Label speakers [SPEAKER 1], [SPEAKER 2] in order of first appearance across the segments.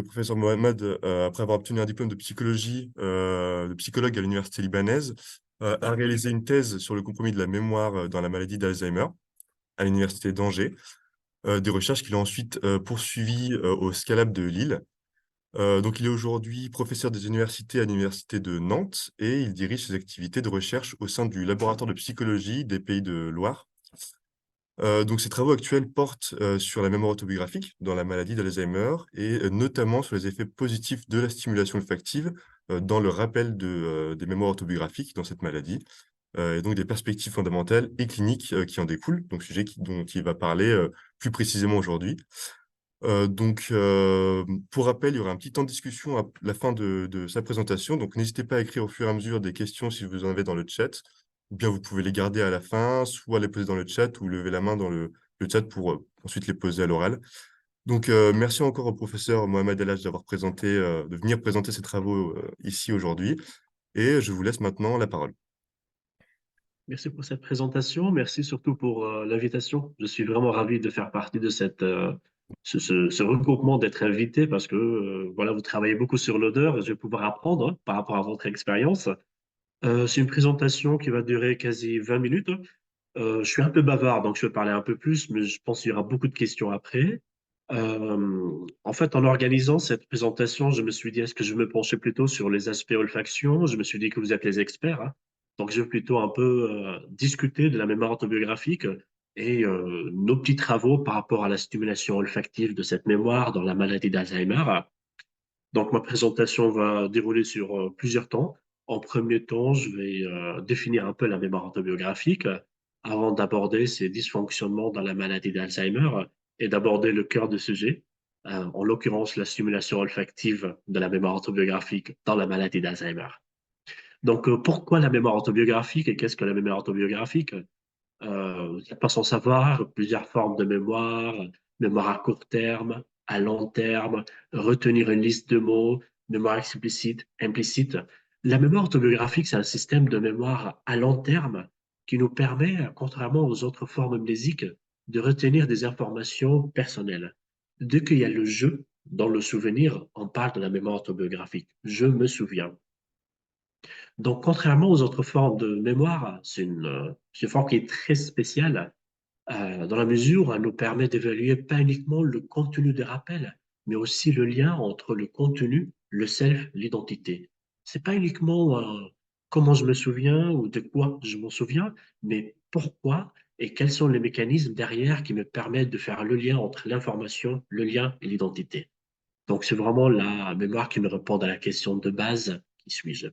[SPEAKER 1] Professeur Mohamed, après avoir obtenu un diplôme de psychologie, de psychologue à l'université libanaise, a réalisé une thèse sur le compromis de la mémoire dans la maladie d'Alzheimer à l'université d'Angers. Des recherches qu'il a ensuite poursuivies au Scalab de Lille. Donc, il est aujourd'hui professeur des universités à l'université de Nantes et il dirige ses activités de recherche au sein du laboratoire de psychologie des Pays de Loire. Donc ses travaux actuels portent, sur la mémoire autobiographique dans la maladie d'Alzheimer et notamment sur les effets positifs de la stimulation olfactive, dans le rappel des mémoires autobiographiques dans cette maladie, et donc des perspectives fondamentales et cliniques, qui en découlent, donc sujet dont il va parler, plus précisément aujourd'hui. Pour rappel, il y aura un petit temps de discussion à la fin de sa présentation, donc n'hésitez pas à écrire au fur et à mesure des questions si vous en avez dans le chat, ou bien vous pouvez les garder à la fin, soit les poser dans le chat ou lever la main dans le chat pour, ensuite les poser à l'oral. Merci encore au professeur Mohamed El d'avoir de venir présenter ses travaux, ici aujourd'hui et je vous laisse maintenant la parole.
[SPEAKER 2] Merci pour cette présentation. Merci surtout pour l'invitation. Je suis vraiment ravi de faire partie de ce regroupement, d'être invité parce que voilà, vous travaillez beaucoup sur l'odeur et je vais pouvoir apprendre par rapport à votre expérience. C'est une présentation qui va durer quasi 20 minutes. Je suis un peu bavard, donc je vais parler un peu plus, mais je pense qu'il y aura beaucoup de questions après. En fait, en organisant cette présentation, je me suis dit, est-ce que je me penchais plutôt sur les aspects olfaction? Je me suis dit que vous êtes les experts, hein. Donc, je vais plutôt un peu discuter de la mémoire autobiographique et nos petits travaux par rapport à la stimulation olfactive de cette mémoire dans la maladie d'Alzheimer. Donc, ma présentation va dérouler sur plusieurs temps. En premier temps, je vais définir un peu la mémoire autobiographique avant d'aborder ces dysfonctionnements dans la maladie d'Alzheimer et d'aborder le cœur du sujet, en l'occurrence la stimulation olfactive de la mémoire autobiographique dans la maladie d'Alzheimer. Donc, pourquoi la mémoire autobiographique et qu'est-ce que la mémoire autobiographique? Vous n'êtes pas sans savoir, plusieurs formes de mémoire, mémoire à court terme, à long terme, retenir une liste de mots, mémoire explicite, implicite. La mémoire autobiographique, c'est un système de mémoire à long terme qui nous permet, contrairement aux autres formes mnésiques, de retenir des informations personnelles. Dès qu'il y a le je dans le souvenir, on parle de la mémoire autobiographique. Je me souviens. Donc, contrairement aux autres formes de mémoire, c'est une forme qui est très spéciale dans la mesure où elle nous permet d'évaluer pas uniquement le contenu des rappels, mais aussi le lien entre le contenu, le self, l'identité. C'est pas uniquement comment je me souviens ou de quoi je m'en souviens, mais pourquoi et quels sont les mécanismes derrière qui me permettent de faire le lien entre l'information, le lien et l'identité. Donc, c'est vraiment la mémoire qui me répond à la question de base, qui suis-je?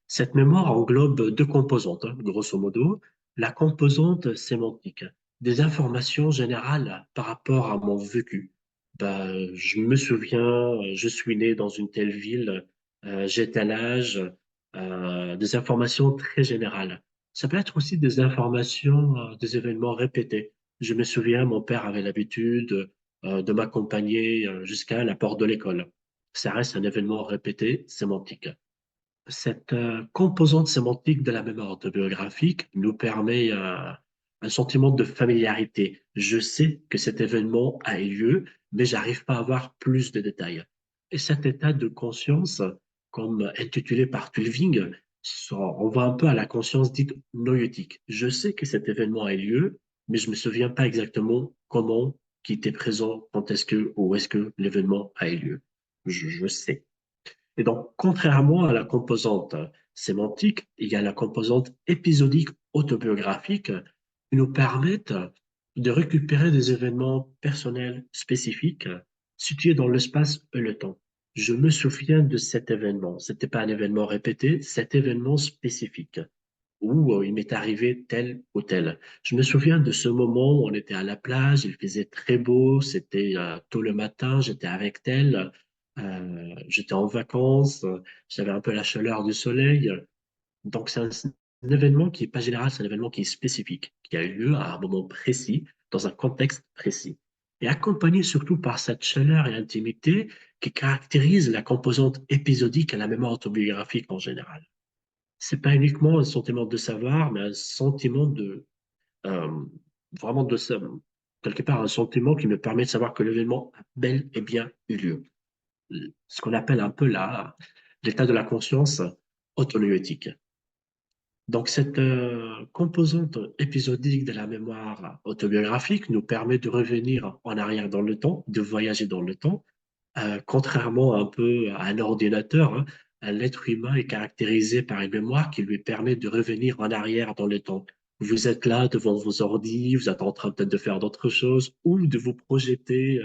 [SPEAKER 2] Cette mémoire englobe deux composantes, hein, grosso modo. La composante sémantique, des informations générales par rapport à mon vécu. Je me souviens, je suis né dans une telle ville, j'ai tel âge, des informations très générales. Ça peut être aussi des informations, des événements répétés. Je me souviens, mon père avait l'habitude de m'accompagner jusqu'à la porte de l'école. Ça reste un événement répété, sémantique. Cette composante sémantique de la mémoire autobiographique nous permet un sentiment de familiarité. Je sais que cet événement a eu lieu, mais j'arrive pas à avoir plus de détails. Et cet état de conscience, comme intitulé par Tulving, on voit un peu à la conscience dite noétique. Je sais que cet événement a eu lieu, mais je me souviens pas exactement comment, qui était présent, quand est-ce que, où est-ce que l'événement a eu lieu. Je sais. Et donc, contrairement à la composante sémantique, il y a la composante épisodique autobiographique qui nous permettent de récupérer des événements personnels spécifiques situés dans l'espace et le temps. Je me souviens de cet événement. C'était pas un événement répété, cet événement spécifique où il m'est arrivé tel ou tel. Je me souviens de ce moment où on était à la plage, il faisait très beau, c'était tôt le matin, j'étais avec tel, j'étais en vacances, j'avais un peu la chaleur du soleil. Donc un événement qui est pas général, c'est un événement qui est spécifique, qui a eu lieu à un moment précis, dans un contexte précis. Et accompagné surtout par cette chaleur et intimité qui caractérise la composante épisodique à la mémoire autobiographique en général. C'est pas uniquement un sentiment de savoir, mais un sentiment de euh, vraiment de ça. quelque part un sentiment qui me permet de savoir que l'événement a bel et bien eu lieu. Ce qu'on appelle un peu l'état de la conscience autonoétique. Donc, cette composante épisodique de la mémoire autobiographique nous permet de revenir en arrière dans le temps, de voyager dans le temps. Contrairement un peu à un ordinateur, hein, l'être humain est caractérisé par une mémoire qui lui permet de revenir en arrière dans le temps. Vous êtes là devant vos ordi, vous êtes en train peut-être de faire d'autres choses ou de vous projeter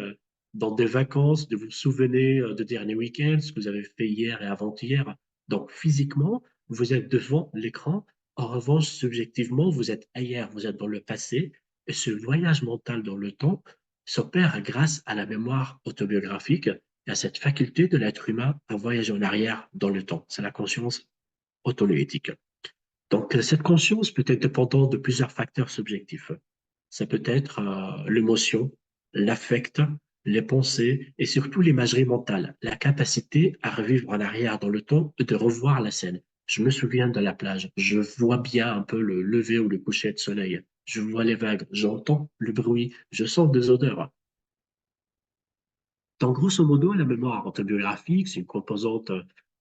[SPEAKER 2] dans des vacances, de vous souvenir de derniers week-ends, ce que vous avez fait hier et avant-hier. Donc, physiquement, vous êtes devant l'écran. En revanche, subjectivement, vous êtes ailleurs, vous êtes dans le passé. Et ce voyage mental dans le temps s'opère grâce à la mémoire autobiographique et à cette faculté de l'être humain à voyager en arrière dans le temps. C'est la conscience autonoétique. Donc, cette conscience peut être dépendante de plusieurs facteurs subjectifs. Ça peut être l'émotion, l'affect, les pensées et surtout l'imagerie mentale, la capacité à revivre en arrière dans le temps et de revoir la scène. Je me souviens de la plage, je vois bien un peu le lever ou le coucher de soleil, je vois les vagues, j'entends le bruit, je sens des odeurs. Donc, grosso modo, la mémoire autobiographique, c'est une composante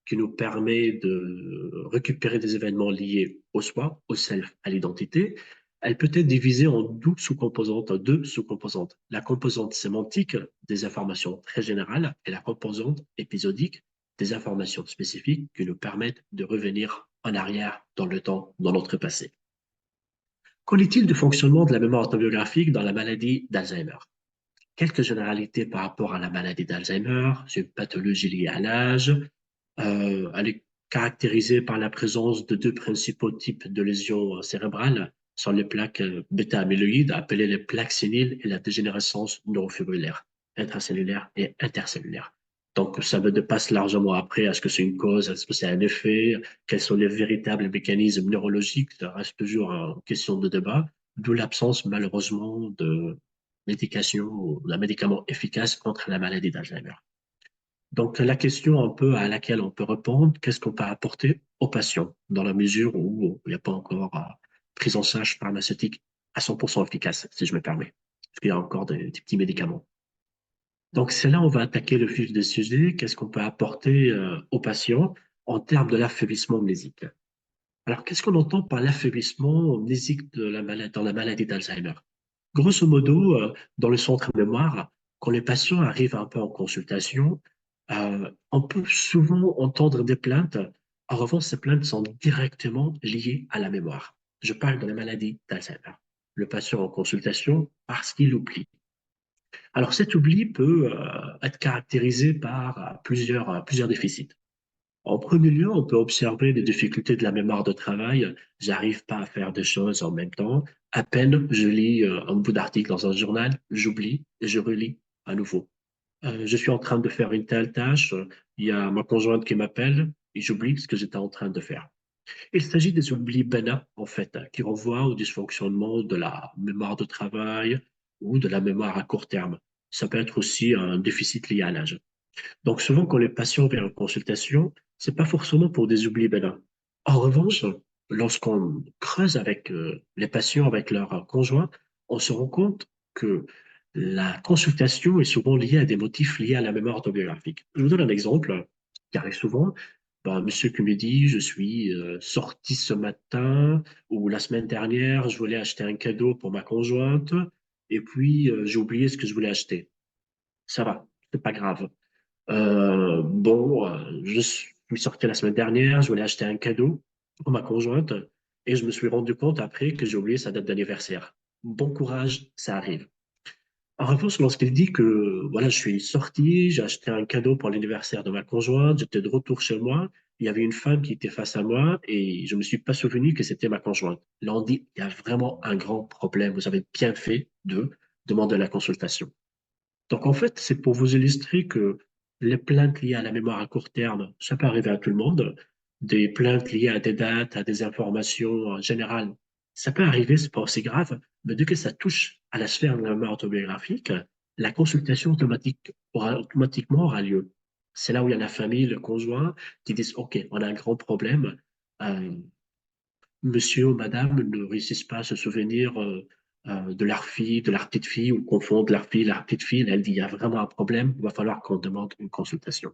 [SPEAKER 2] qui nous permet de récupérer des événements liés au soi, au self, à l'identité. Elle peut être divisée en deux sous-composantes. La composante sémantique des informations très générales et la composante épisodique des informations spécifiques qui nous permettent de revenir en arrière dans le temps, dans notre passé. Qu'en est-il du fonctionnement de la mémoire autobiographique dans la maladie d'Alzheimer? Quelques généralités par rapport à la maladie d'Alzheimer. C'est une pathologie liée à l'âge. Elle est caractérisée par la présence de deux principaux types de lésions cérébrales sur les plaques bêta-amyloïdes, appelées les plaques séniles et la dégénérescence neurofibrillaire, intracellulaire et intercellulaire. Donc, ça me dépasse largement après. Est-ce que c'est une cause? Est-ce que c'est un effet? Quels sont les véritables mécanismes neurologiques? Ça reste toujours une question de débat, d'où l'absence, malheureusement, de médication ou d'un médicament efficace contre la maladie d'Alzheimer. Donc, la question un peu à laquelle on peut répondre, qu'est-ce qu'on peut apporter aux patients dans la mesure où il n'y a pas encore prise en charge pharmaceutique à 100% efficace, si je me permets, parce qu'il y a encore des petits médicaments. Donc, c'est là où on va attaquer le vif du sujet, qu'est-ce qu'on peut apporter aux patients en termes de l'affaiblissement amnésique. Alors, qu'est-ce qu'on entend par l'affaiblissement amnésique dans la maladie d'Alzheimer? Grosso modo, dans le centre mémoire, quand les patients arrivent un peu en consultation, on peut souvent entendre des plaintes. En revanche, ces plaintes sont directement liées à la mémoire. Je parle de la maladie d'Alzheimer. Le patient en consultation parce qu'il oublie. Alors cet oubli peut être caractérisé par plusieurs déficits. En premier lieu, on peut observer les difficultés de la mémoire de travail. J'arrive pas à faire des choses en même temps. À peine je lis un bout d'article dans un journal, j'oublie et je relis à nouveau. Je suis en train de faire une telle tâche, il y a ma conjointe qui m'appelle et j'oublie ce que j'étais en train de faire. Il s'agit des oublis bénins, en fait, qui renvoient au dysfonctionnement de la mémoire de travail ou de la mémoire à court terme. Ça peut être aussi un déficit lié à l'âge. Donc souvent, quand les patients viennent en consultation, c'est pas forcément pour des oublis bénins. En revanche, lorsqu'on creuse avec les patients, avec leurs conjoints, on se rend compte que la consultation est souvent liée à des motifs liés à la mémoire autobiographique. Je vous donne un exemple qui arrive souvent. Ben, monsieur qui me dit, je suis sorti ce matin ou la semaine dernière, je voulais acheter un cadeau pour ma conjointe et puis j'ai oublié ce que je voulais acheter. Ça va, c'est pas grave. Je suis sorti la semaine dernière, je voulais acheter un cadeau pour ma conjointe et je me suis rendu compte après que j'ai oublié sa date d'anniversaire. Bon courage, ça arrive. En revanche, lorsqu'il dit que voilà, je suis sorti, j'ai acheté un cadeau pour l'anniversaire de ma conjointe, j'étais de retour chez moi, il y avait une femme qui était face à moi et je me suis pas souvenu que c'était ma conjointe. Là, on dit, il y a vraiment un grand problème, vous avez bien fait de demander la consultation. Donc, en fait, c'est pour vous illustrer que les plaintes liées à la mémoire à court terme, ça peut arriver à tout le monde. Des plaintes liées à des dates, à des informations générales, ça peut arriver, c'est pas aussi grave. Mais dès que ça touche à la sphère de la mémoire autobiographique, la consultation automatiquement aura lieu. C'est là où il y a la famille, le conjoint, qui disent, OK, on a un grand problème. Euh, Monsieur ou madame ne réussissent pas à se souvenir de leur fille, de leur petite fille, ou confondent leur fille, leur petite fille. Elle dit, il y a vraiment un problème, il va falloir qu'on demande une consultation.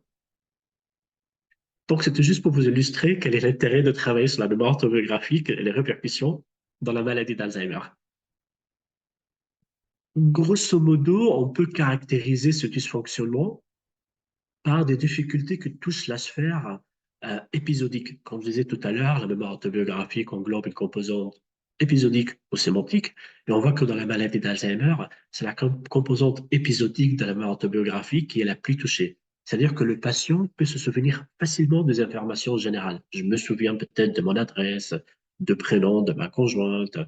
[SPEAKER 2] Donc, c'était juste pour vous illustrer quel est l'intérêt de travailler sur la mémoire autobiographique et les répercussions dans la maladie d'Alzheimer. Grosso modo, on peut caractériser ce dysfonctionnement par des difficultés que touche la sphère épisodique. Comme je disais tout à l'heure, la mémoire autobiographique englobe une composante épisodique ou sémantique, et on voit que dans la maladie d'Alzheimer, c'est la composante épisodique de la mémoire autobiographique qui est la plus touchée. C'est-à-dire que le patient peut se souvenir facilement des informations générales. Je me souviens peut-être de mon adresse, de prénom de ma conjointe.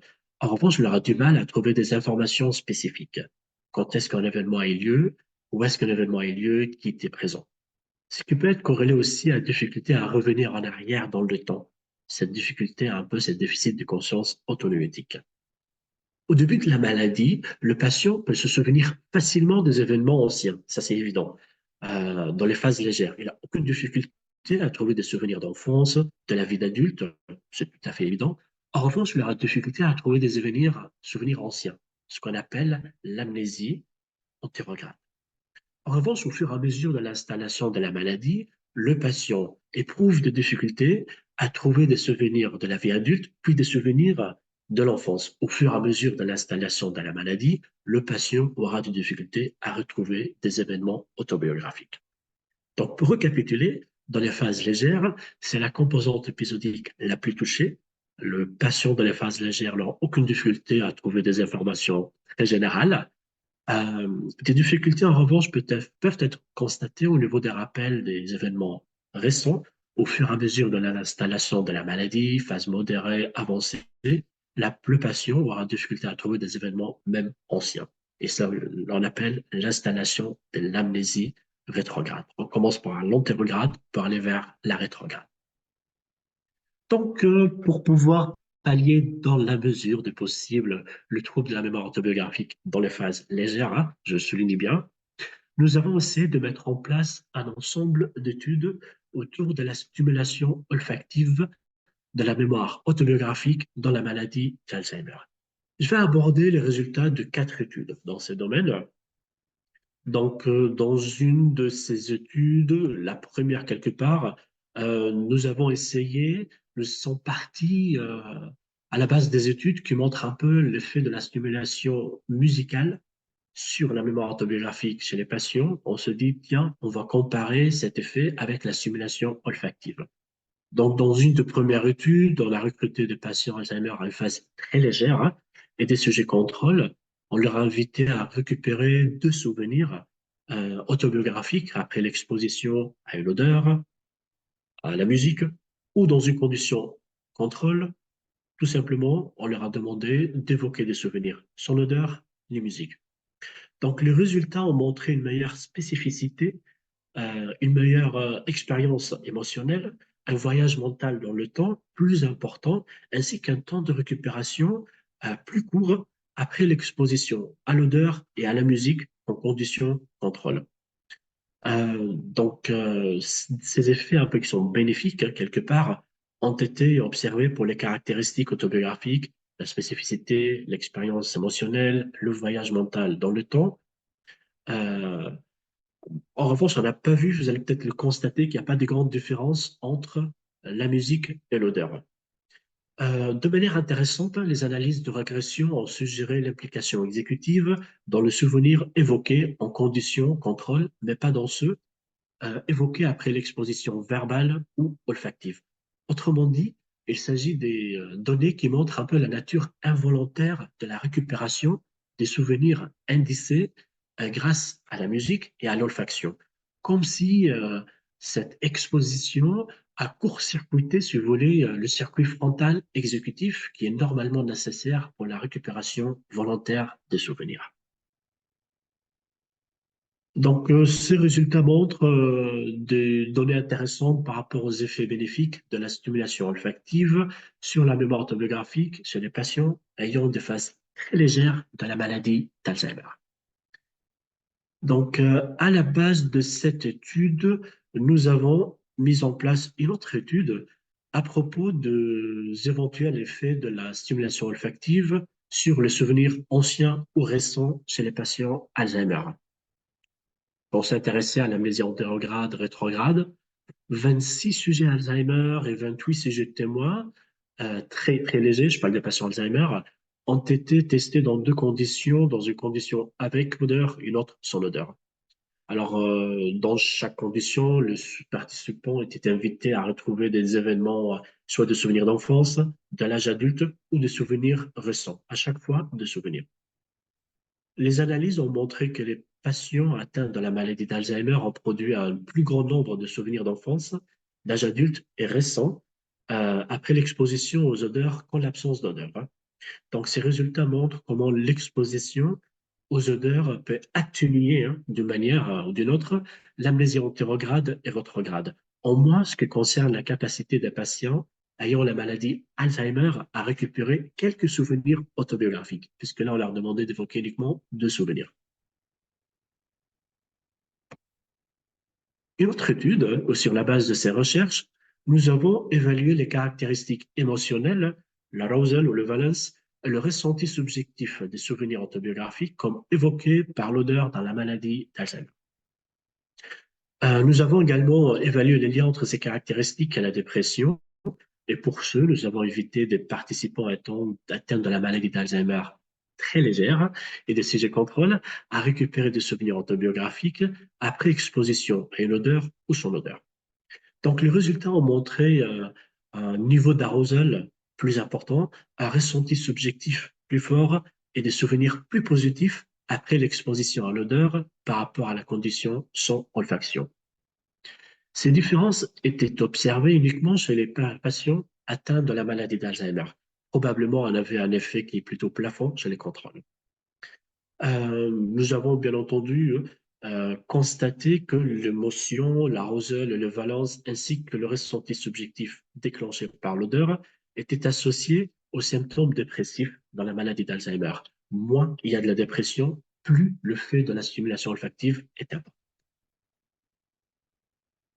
[SPEAKER 2] En revanche, il aura du mal à trouver des informations spécifiques. Quand est-ce qu'un événement a eu lieu? Où est-ce qu'un événement a eu lieu? Qui était présent? Ce qui peut être corrélé aussi à la difficulté à revenir en arrière dans le temps. Cette difficulté a un peu ce déficit de conscience autonométique. Au début de la maladie, le patient peut se souvenir facilement des événements anciens, ça c'est évident. Dans les phases légères, il n'a aucune difficulté à trouver des souvenirs d'enfance, de la vie d'adulte, c'est tout à fait évident. En revanche, il aura difficulté à trouver des souvenirs anciens, ce qu'on appelle l'amnésie antérograde. En revanche, au fur et à mesure de l'installation de la maladie, le patient éprouve des difficultés à trouver des souvenirs de la vie adulte, puis des souvenirs de l'enfance. Au fur et à mesure de l'installation de la maladie, le patient aura des difficultés à retrouver des événements autobiographiques. Donc, pour récapituler, dans les phases légères, c'est la composante épisodique la plus touchée. Le patient dans les phases légères n'a aucune difficulté à trouver des informations très générales. Euh, des difficultés, en revanche, peuvent être constatées au niveau des rappels des événements récents au fur et à mesure de l'installation de la maladie, phase modérée, avancée. Le patient aura difficulté à trouver des événements même anciens. Et ça, on appelle l'installation de l'amnésie rétrograde. On commence par l'antérograde pour aller vers la rétrograde. Donc, pour pouvoir pallier dans la mesure du possible le trouble de la mémoire autobiographique dans les phases légères, hein, je souligne bien, nous avons essayé de mettre en place un ensemble d'études autour de la stimulation olfactive de la mémoire autobiographique dans la maladie d'Alzheimer. Je vais aborder les résultats de 4 études dans ces domaines. Donc, dans une de ces études, la première quelque part, nous avons essayé, nous sommes partis à la base des études qui montrent un peu l'effet de la stimulation musicale sur la mémoire autobiographique chez les patients. On se dit, tiens, on va comparer cet effet avec la stimulation olfactive. Donc, dans une de premières études, on a recruté des patients Alzheimer à une phase très légère, hein, et des sujets contrôle. On leur a invité à récupérer 2 souvenirs autobiographiques après l'exposition à une odeur, à la musique, ou dans une condition contrôle. Tout simplement, on leur a demandé d'évoquer des souvenirs sans odeur ni musique. Donc, les résultats ont montré une meilleure spécificité, une meilleure expérience émotionnelle, un voyage mental dans le temps plus important, ainsi qu'un temps de récupération plus court après l'exposition à l'odeur et à la musique en conditions contrôle. Ces effets un peu qui sont bénéfiques, hein, quelque part, ont été observés pour les caractéristiques autobiographiques, la spécificité, l'expérience émotionnelle, le voyage mental dans le temps. Euh, En revanche, on n'a pas vu, vous allez peut-être le constater, qu'il n'y a pas de grande différence entre la musique et l'odeur. De manière intéressante, les analyses de régression ont suggéré l'implication exécutive dans le souvenir évoqué en conditions contrôle, mais pas dans ceux évoqués après l'exposition verbale ou olfactive. Autrement dit, il s'agit des données qui montrent un peu la nature involontaire de la récupération des souvenirs indicés grâce à la musique et à l'olfaction. Comme si cette exposition a court-circuité, si vous voulez, le circuit frontal exécutif qui est normalement nécessaire pour la récupération volontaire des souvenirs. Donc, ces résultats montrent des données intéressantes par rapport aux effets bénéfiques de la stimulation olfactive sur la mémoire autobiographique chez les patients ayant des phases très légères de la maladie d'Alzheimer. Donc, à la base de cette étude, nous avons mis en place une autre étude à propos des éventuels effets de la stimulation olfactive sur les souvenirs anciens ou récents chez les patients Alzheimer. Pour s'intéresser à l'amnésie antérograde, rétrograde, 26 sujets Alzheimer et 28 sujets témoins, très, très légers, je parle des patients Alzheimer, ont été testés dans deux conditions, dans une condition avec odeur, une autre sans odeur. Alors, dans chaque condition, le participant était invité à retrouver des événements, soit de souvenirs d'enfance, de l'âge adulte ou de souvenirs récents. À chaque fois, de souvenirs. Les analyses ont montré que les patients atteints de la maladie d'Alzheimer ont produit un plus grand nombre de souvenirs d'enfance, d'âge adulte et récents, après l'exposition aux odeurs qu'en l'absence d'odeur, hein. Donc, ces résultats montrent comment l'exposition aux odeurs peut atténuer, hein, d'une manière ou d'une autre l'amnésie antérograde et rétrograde. En moins, ce qui concerne la capacité des patients ayant la maladie Alzheimer à récupérer quelques souvenirs autobiographiques, puisque là, on leur demandait d'évoquer uniquement deux souvenirs. Une autre étude, sur la base de ces recherches, nous avons évalué les caractéristiques émotionnelles, l'arousal ou le valence, et le ressenti subjectif des souvenirs autobiographiques comme évoqués par l'odeur dans la maladie d'Alzheimer. Nous avons également évalué les liens entre ces caractéristiques et la dépression, et pour ce, nous avons évité des participants atteints de la maladie d'Alzheimer très légère et des sujets contrôle à récupérer des souvenirs autobiographiques après exposition à une odeur ou son odeur. Donc, les résultats ont montré un niveau d'arousal plus important, un ressenti subjectif plus fort et des souvenirs plus positifs après l'exposition à l'odeur par rapport à la condition sans olfaction. Ces différences étaient observées uniquement chez les patients atteints de la maladie d'Alzheimer. Probablement, on avait un effet qui est plutôt plafond chez les contrôles. Nous avons bien entendu constaté que l'émotion, l'arousal et le valence, ainsi que le ressenti subjectif déclenché par l'odeur, étaient associés aux symptômes dépressifs dans la maladie d'Alzheimer. Moins il y a de la dépression, plus le fait de la stimulation olfactive est important.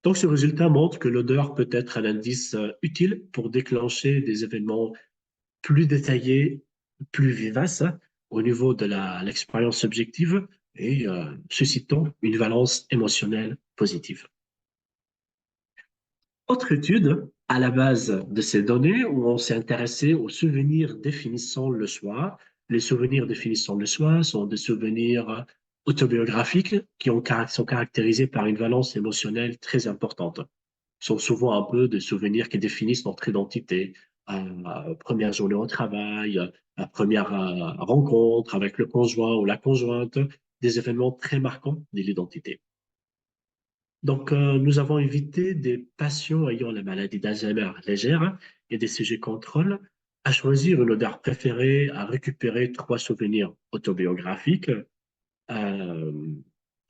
[SPEAKER 2] Donc, ce résultat montre que l'odeur peut être un indice utile pour déclencher des événements plus détaillés, plus vivaces, hein, au niveau de l'expérience subjective et suscitant une valence émotionnelle positive. Autre étude à la base de ces données où on s'est intéressé aux souvenirs définissant le soi. Les souvenirs définissant le soi sont des souvenirs autobiographiques qui sont caractérisés par une valence émotionnelle très importante, sont souvent un peu des souvenirs qui définissent notre identité. Première journée au travail, première rencontre avec le conjoint ou la conjointe, des événements très marquants de l'identité. Donc, nous avons invité des patients ayant la maladie d'Alzheimer légère et des sujets contrôle à choisir une odeur préférée, à récupérer trois souvenirs autobiographiques euh,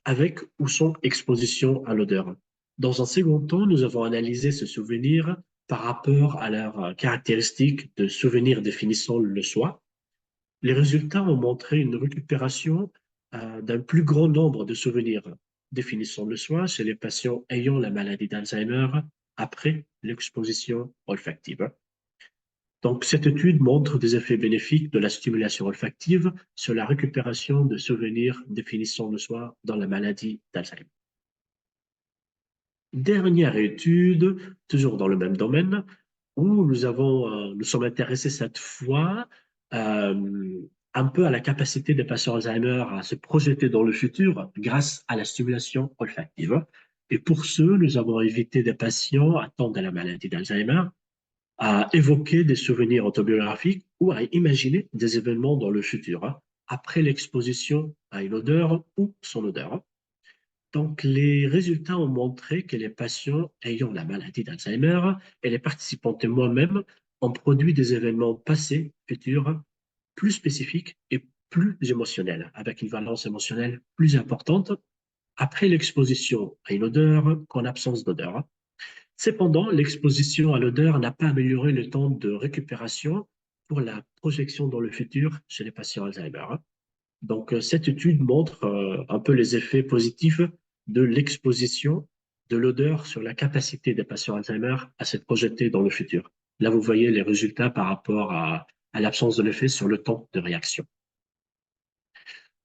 [SPEAKER 2] avec ou sans exposition à l'odeur. Dans un second temps, nous avons analysé ce souvenir par rapport à leurs caractéristiques de souvenirs définissant le soi. Les résultats ont montré une récupération d'un plus grand nombre de souvenirs définissant le soi chez les patients ayant la maladie d'Alzheimer après l'exposition olfactive. Donc, cette étude montre des effets bénéfiques de la stimulation olfactive sur la récupération de souvenirs définissant le soi dans la maladie d'Alzheimer. Dernière étude, toujours dans le même domaine, où nous sommes intéressés cette fois euh, un peu à la capacité des patients Alzheimer à se projeter dans le futur grâce à la stimulation olfactive. Et pour ce, nous avons invité des patients atteints de la maladie d'Alzheimer à évoquer des souvenirs autobiographiques ou à imaginer des événements dans le futur, hein, après l'exposition à une odeur ou son odeur. Donc, les résultats ont montré que les patients ayant la maladie d'Alzheimer et les participants témoins même ont produit des événements passés, futurs, plus spécifiques et plus émotionnels, avec une valence émotionnelle plus importante après l'exposition à une odeur qu'en absence d'odeur. Cependant, l'exposition à l'odeur n'a pas amélioré le temps de récupération pour la projection dans le futur chez les patients Alzheimer. Donc, cette étude montre un peu les effets positifs de l'exposition de l'odeur sur la capacité des patients Alzheimer à se projeter dans le futur. Là, vous voyez les résultats par rapport à à l'absence de l'effet sur le temps de réaction.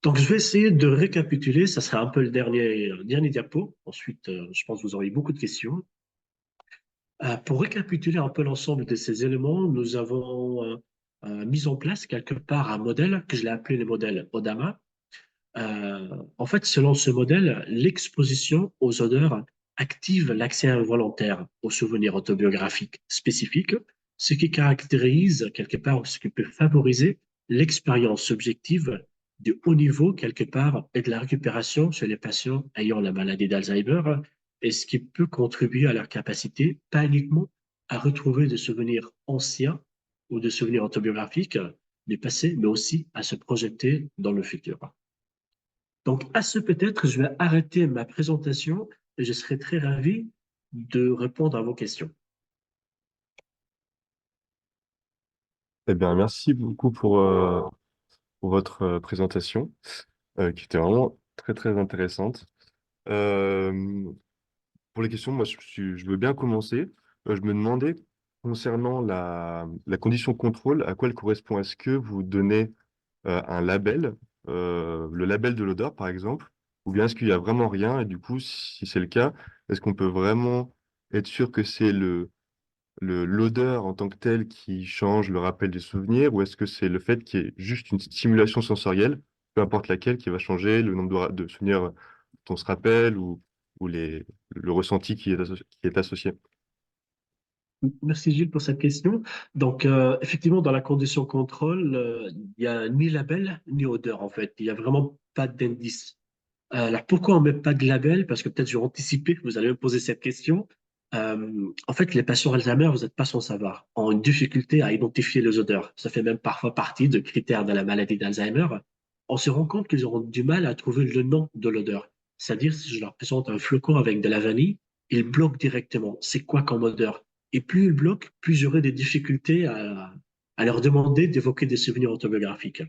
[SPEAKER 2] Donc, je vais essayer de récapituler. Ça sera un peu le dernier diapo. Ensuite, je pense que vous aurez beaucoup de questions. Pour récapituler un peu l'ensemble de ces éléments, nous avons mis en place quelque part un modèle que je l'ai appelé le modèle ODAMA. En fait, selon ce modèle, l'exposition aux odeurs active l'accès involontaire aux souvenirs autobiographiques spécifiques, ce qui caractérise quelque part, ce qui peut favoriser l'expérience subjective du haut niveau quelque part et de la récupération chez les patients ayant la maladie d'Alzheimer, et ce qui peut contribuer à leur capacité, pas uniquement à retrouver des souvenirs anciens ou des souvenirs autobiographiques du passé, mais aussi à se projeter dans le futur. Donc, à ce peut-être, je vais arrêter ma présentation et je serai très ravi de répondre à vos questions.
[SPEAKER 1] Eh bien, merci beaucoup pour votre présentation, qui était vraiment très, très intéressante. Euh, pour les questions, moi, je veux bien commencer. Je me demandais, concernant la condition contrôle, à quoi elle correspond? Est-ce que vous donnez un label, le label de l'odeur, par exemple, ou bien est-ce qu'il y a vraiment rien? Et du coup, si c'est le cas, est-ce qu'on peut vraiment être sûr que c'est l'odeur en tant que telle qui change le rappel des souvenirs, ou est-ce que c'est le fait qu'il y ait juste une stimulation sensorielle, peu importe laquelle, qui va changer le nombre de souvenirs dont on se rappelle, ou le ressenti qui est associé?
[SPEAKER 2] Merci Gilles pour cette question. Donc, effectivement, dans la condition contrôle, il n'y a ni label ni odeur en fait. Il n'y a vraiment pas d'indice. Alors, pourquoi on ne met pas de label? Parce que peut-être je vais anticiper, vous allez me poser cette question. En fait, les patients Alzheimer, vous n'êtes pas sans savoir, ont une difficulté à identifier les odeurs. Ça fait même parfois partie de critères de la maladie d'Alzheimer. On se rend compte qu'ils auront du mal à trouver le nom de l'odeur. C'est-à-dire, si je leur présente un flocon avec de la vanille, ils bloquent directement. C'est quoi comme odeur? Et plus ils bloquent, plus j'aurai des difficultés à leur demander d'évoquer des souvenirs autobiographiques.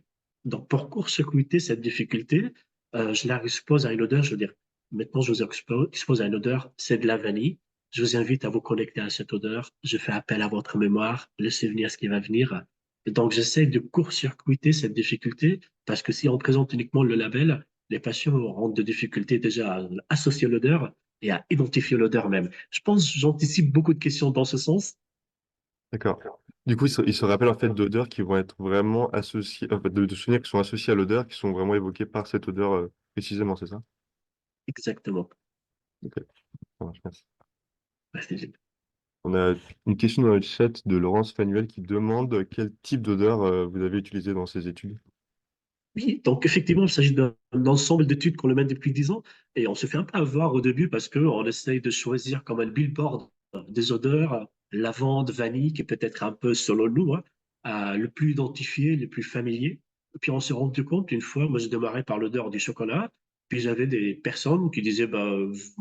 [SPEAKER 2] Donc, pour court-circuiter cette difficulté, je la expose à une odeur, je veux dire, maintenant je vous expose à une odeur, c'est de la vanille. Je vous invite à vous connecter à cette odeur. Je fais appel à votre mémoire, laissez venir ce qui va venir. Et donc, j'essaie de court-circuiter cette difficulté parce que si on présente uniquement le label, les patients auront de difficultés déjà à associer l'odeur et à identifier l'odeur même. Je pense que j'anticipe beaucoup de questions dans ce sens.
[SPEAKER 1] D'accord. Du coup, il se rappelle en fait d'odeurs qui vont être vraiment associées, en fait, de souvenirs qui sont associés à l'odeur, qui sont vraiment évoqués par cette odeur précisément, c'est ça?
[SPEAKER 2] Exactement.
[SPEAKER 1] Ok, ça marche, merci.
[SPEAKER 2] Merci.
[SPEAKER 1] On a une question dans le chat de Laurence Fanuel qui demande quel type d'odeur vous avez utilisé dans ces études.
[SPEAKER 2] Oui, donc effectivement, il s'agit d'un ensemble d'études qu'on le mène depuis 10 ans et on se fait un peu avoir au début parce qu'on essaye de choisir comme un billboard des odeurs, lavande, vanille, qui peut être un peu selon nous, hein, le plus identifié, le plus familier. Et puis on s'est rendu compte une fois, moi j'ai démarré par l'odeur du chocolat, puis j'avais des personnes qui disaient, bah,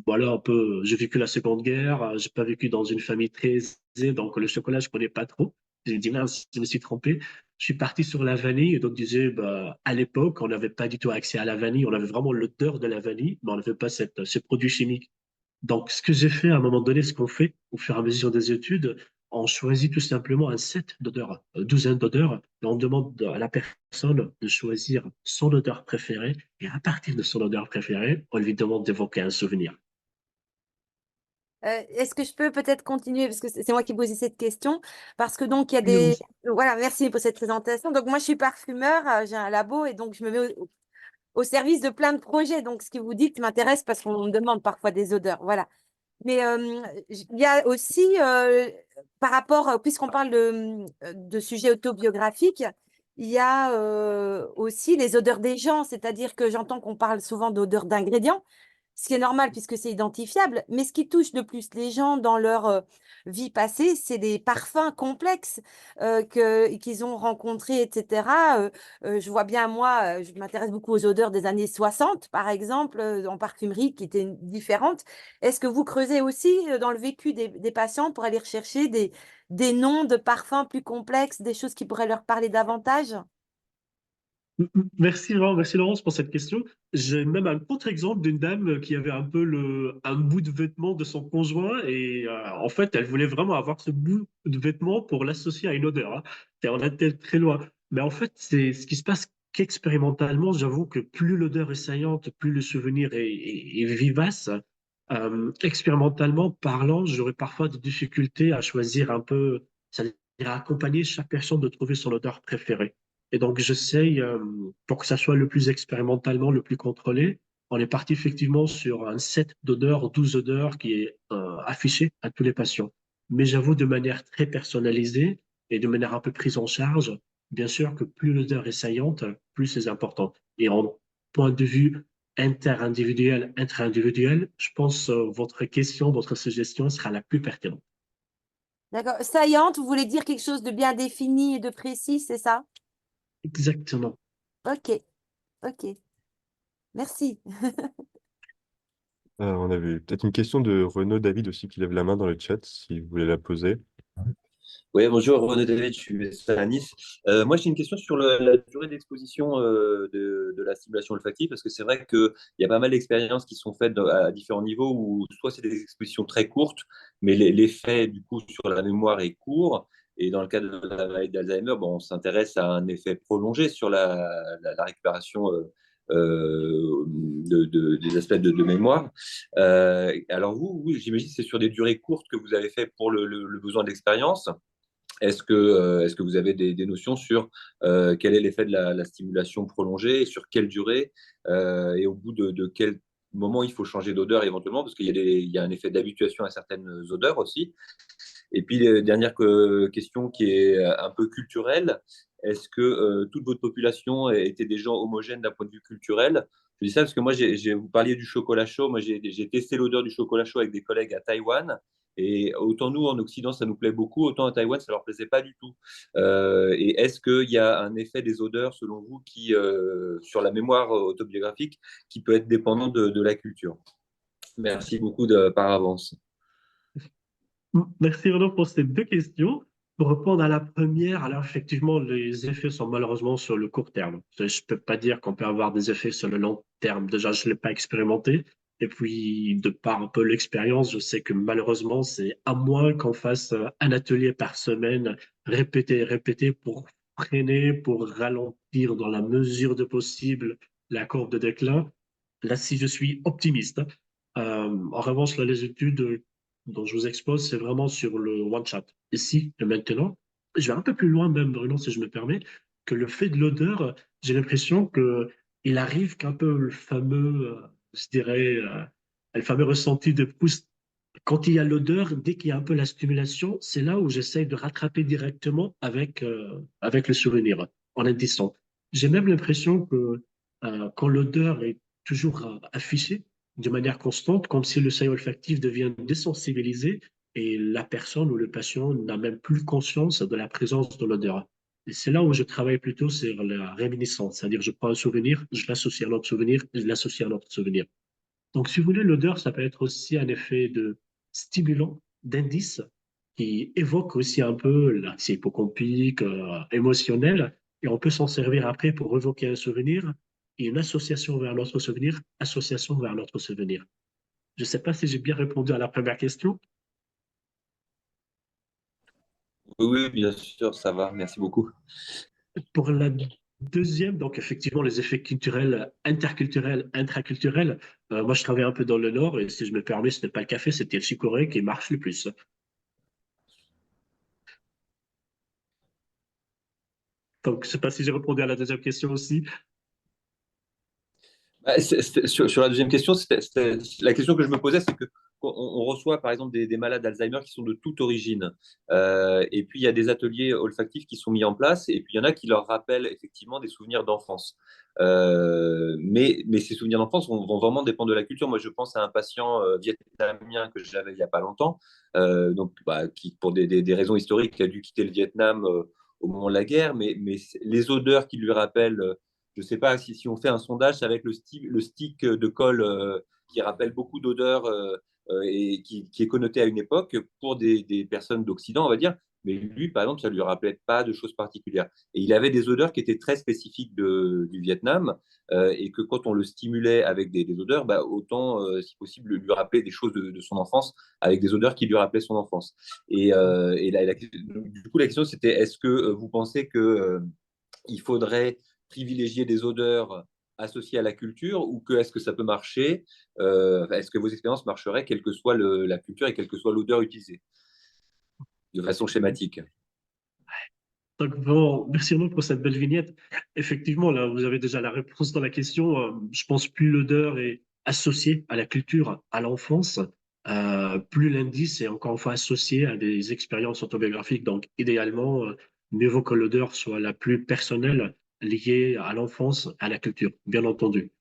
[SPEAKER 2] voilà un peu, j'ai vécu la Seconde Guerre, j'ai pas vécu dans une famille très aisée, donc le chocolat je connais pas trop. J'ai dit, mince, je me suis trompé. Je suis parti sur la vanille et donc disais, bah, à l'époque, on n'avait pas du tout accès à la vanille, on avait vraiment l'odeur de la vanille, mais on n'avait pas ce produit chimique. Donc, ce que j'ai fait à un moment donné, ce qu'on fait au fur et à mesure des études, on choisit tout simplement un set d'odeurs, une douzaine d'odeurs, et on demande à la personne de choisir son odeur préférée, et à partir de son odeur préférée, on lui demande d'évoquer un souvenir.
[SPEAKER 3] Est-ce que je peux peut-être continuer parce que c'est moi qui posais cette question parce que donc il y a
[SPEAKER 2] Oui,
[SPEAKER 3] des
[SPEAKER 2] oui.
[SPEAKER 3] voilà, merci pour cette présentation. Donc moi je suis parfumeur, j'ai un labo et donc je me mets au service de plein de projets. Donc ce que vous dites m'intéresse parce qu'on me demande parfois des odeurs, voilà. Mais il y a aussi par rapport puisqu'on parle de sujets autobiographiques, il y a aussi les odeurs des gens, c'est-à-dire que j'entends qu'on parle souvent d'odeurs d'ingrédients, ce qui est normal puisque c'est identifiable, mais ce qui touche le plus les gens dans leur vie passée, c'est les parfums complexes qu'ils ont rencontrés, etc. Je vois bien, moi, je m'intéresse beaucoup aux odeurs des années 60, par exemple, en parfumerie, qui étaient différentes. Est-ce que vous creusez aussi dans le vécu des patients pour aller rechercher des noms de parfums plus complexes, des choses qui pourraient leur parler davantage?
[SPEAKER 2] Merci, merci Laurence pour cette question. J'ai même un contre-exemple d'une dame qui avait un peu un bout de vêtement de son conjoint et en fait, elle voulait vraiment avoir ce bout de vêtement pour l'associer à une odeur, hein. Et on était très loin. Mais en fait, c'est ce qui se passe qu'expérimentalement, j'avoue que plus l'odeur est saillante, plus le souvenir est vivace. Expérimentalement parlant, j'aurais parfois des difficultés à choisir un peu, c'est-à-dire à accompagner chaque personne de trouver son odeur préférée. Et donc, j'essaye, pour que ça soit le plus expérimentalement, le plus contrôlé, on est parti effectivement sur un set d'odeurs, 12 odeurs qui est affiché à tous les patients. Mais j'avoue, de manière très personnalisée et de manière un peu prise en charge, bien sûr que plus l'odeur est saillante, plus c'est important. Et en point de vue interindividuel, intra-individuel, je pense votre question, votre suggestion sera la plus pertinente.
[SPEAKER 3] D'accord. Saillante, vous voulez dire quelque chose de bien défini et de précis, c'est ça?
[SPEAKER 2] Exactement.
[SPEAKER 3] Ok, ok. Merci.
[SPEAKER 1] On avait peut-être une question de Renaud David aussi qui lève la main dans le chat, si vous voulez la poser.
[SPEAKER 4] Oui, bonjour René David, je suis médecin à Nice. Moi, j'ai une question sur la durée d'exposition de la stimulation olfactive, parce que c'est vrai qu'il y a pas mal d'expériences qui sont faites à différents niveaux, où soit c'est des expositions très courtes, mais l'effet du coup sur la mémoire est court. Et dans le cas de la maladie d'Alzheimer, bon, on s'intéresse à un effet prolongé sur la récupération des aspects de mémoire. Alors vous, j'imagine que c'est sur des durées courtes que vous avez fait pour le besoin d'expérience. Est-ce que vous avez des notions sur quel est l'effet de la stimulation prolongée et sur quelle durée et au bout de quel moment il faut changer d'odeur éventuellement parce qu'il y a un effet d'habituation à certaines odeurs aussi. Et puis, dernière question qui est un peu culturelle. Est-ce que toute votre population était des gens homogènes d'un point de vue culturel? Je dis ça parce que moi, vous parliez du chocolat chaud. Moi, j'ai testé l'odeur du chocolat chaud avec des collègues à Taïwan. Et autant nous, en Occident, ça nous plaît beaucoup, autant à Taïwan, ça leur plaisait pas du tout. Et est-ce qu'il y a un effet des odeurs, selon vous, sur la mémoire autobiographique, qui peut être dépendant de la culture? Merci beaucoup par avance.
[SPEAKER 2] Merci Renaud pour ces deux questions. Pour répondre à la première, alors effectivement, les effets sont malheureusement sur le court terme. Je ne peux pas dire qu'on peut avoir des effets sur le long terme. Déjà, je ne l'ai pas expérimenté. Et puis, de par un peu l'expérience, je sais que malheureusement, c'est à moins qu'on fasse un atelier par semaine, répéter, répéter pour freiner, pour ralentir dans la mesure de possible la courbe de déclin. Là, si je suis optimiste, hein. En revanche, là, les études dont je vous expose, c'est vraiment sur le one-shot. Ici et maintenant, je vais un peu plus loin même, Bruno, si je me permets, que le fait de l'odeur, j'ai l'impression que il arrive qu'un peu le fameux, je dirais, le fameux ressenti de Proust. Quand il y a l'odeur, dès qu'il y a un peu la stimulation, c'est là où j'essaye de rattraper directement avec le souvenir, en indistinct. J'ai même l'impression que quand l'odeur est toujours affichée de manière constante, comme si le seuil olfactif devient désensibilisé et la personne ou le patient n'a même plus conscience de la présence de l'odeur. Et c'est là où je travaille plutôt sur la réminiscence, c'est-à-dire je prends un souvenir, je l'associe à un autre souvenir, je l'associe à un autre souvenir. Donc, si vous voulez, l'odeur, ça peut être aussi un effet de stimulant, d'indice, qui évoque aussi un peu l'accès hypocampique, émotionnel, et on peut s'en servir après pour évoquer un souvenir et une association vers notre souvenir, association vers notre souvenir. Je ne sais pas si j'ai bien répondu à la première question.
[SPEAKER 4] Oui, oui, bien sûr, ça va. Merci beaucoup.
[SPEAKER 2] Pour la deuxième, donc effectivement, les effets culturels, interculturels, intraculturels, moi je travaille un peu dans le Nord, et si je me permets, ce n'est pas le café, c'était le chicorée qui marche le plus. Donc, je ne sais pas si j'ai répondu à la deuxième question aussi.
[SPEAKER 4] Bah, sur la deuxième question, la question que je me posais, c'est que on reçoit par exemple des malades d'Alzheimer qui sont de toute origine. Et puis il y a des ateliers olfactifs qui sont mis en place, et puis il y en a qui leur rappellent effectivement des souvenirs d'enfance. Mais ces souvenirs d'enfance vont vraiment dépendre de la culture. Moi, je pense à un patient vietnamien que j'avais il n'y a pas longtemps, donc, qui, pour des raisons historiques, a dû quitter le Vietnam au moment de la guerre, mais les odeurs qui lui rappellent je ne sais pas si on fait un sondage, c'est avec le stick de colle qui rappelle beaucoup d'odeurs et qui est connoté à une époque pour des personnes d'Occident, on va dire. mais lui, par exemple, ça lui rappelait pas de choses particulières. Et il avait des odeurs qui étaient très spécifiques du Vietnam, et que quand on le stimulait avec des odeurs, bah, autant, si possible, lui rappeler des choses de son enfance avec des odeurs qui lui rappelaient son enfance. Et du coup, la question, c'était, est-ce que vous pensez que il faudrait privilégier des odeurs associées à la culture, ou que est-ce que ça peut marcher, est-ce que vos expériences marcheraient quelle que soit la culture et quelle que soit l'odeur utilisée, de façon schématique?
[SPEAKER 2] Donc, bon, merci beaucoup pour cette belle vignette. Effectivement, là, vous avez déjà la réponse dans la question. Je pense plus l'odeur est associée à la culture, à l'enfance, plus l'indice est encore une fois associé à des expériences autobiographiques. Donc, idéalement, mieux vaut que l'odeur soit la plus personnelle, liée à l'enfance, à la culture, bien entendu.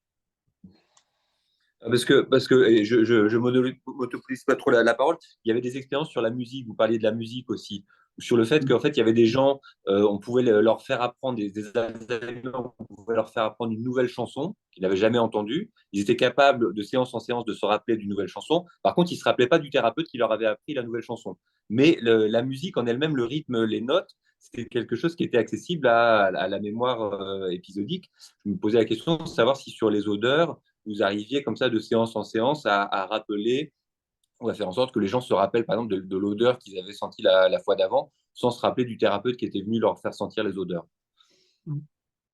[SPEAKER 4] Parce que et je monopolise pas trop la parole, il y avait des expériences sur la musique, vous parliez de la musique aussi, sur le fait qu'en fait, il y avait des gens, on pouvait leur faire apprendre des Alzheimer, on pouvait leur faire apprendre une nouvelle chanson qu'ils n'avaient jamais entendue. Ils étaient capables, de séance en séance, de se rappeler d'une nouvelle chanson. Par contre, ils ne se rappelaient pas du thérapeute qui leur avait appris la nouvelle chanson. Mais la musique en elle-même, le rythme, les notes, c'était quelque chose qui était accessible à la mémoire épisodique. Je me posais la question de savoir si sur les odeurs, vous arriviez comme ça de séance en séance à rappeler ou à faire en sorte que les gens se rappellent par exemple de l'odeur qu'ils avaient sentie la fois d'avant, sans se rappeler du thérapeute qui était venu leur faire sentir les odeurs.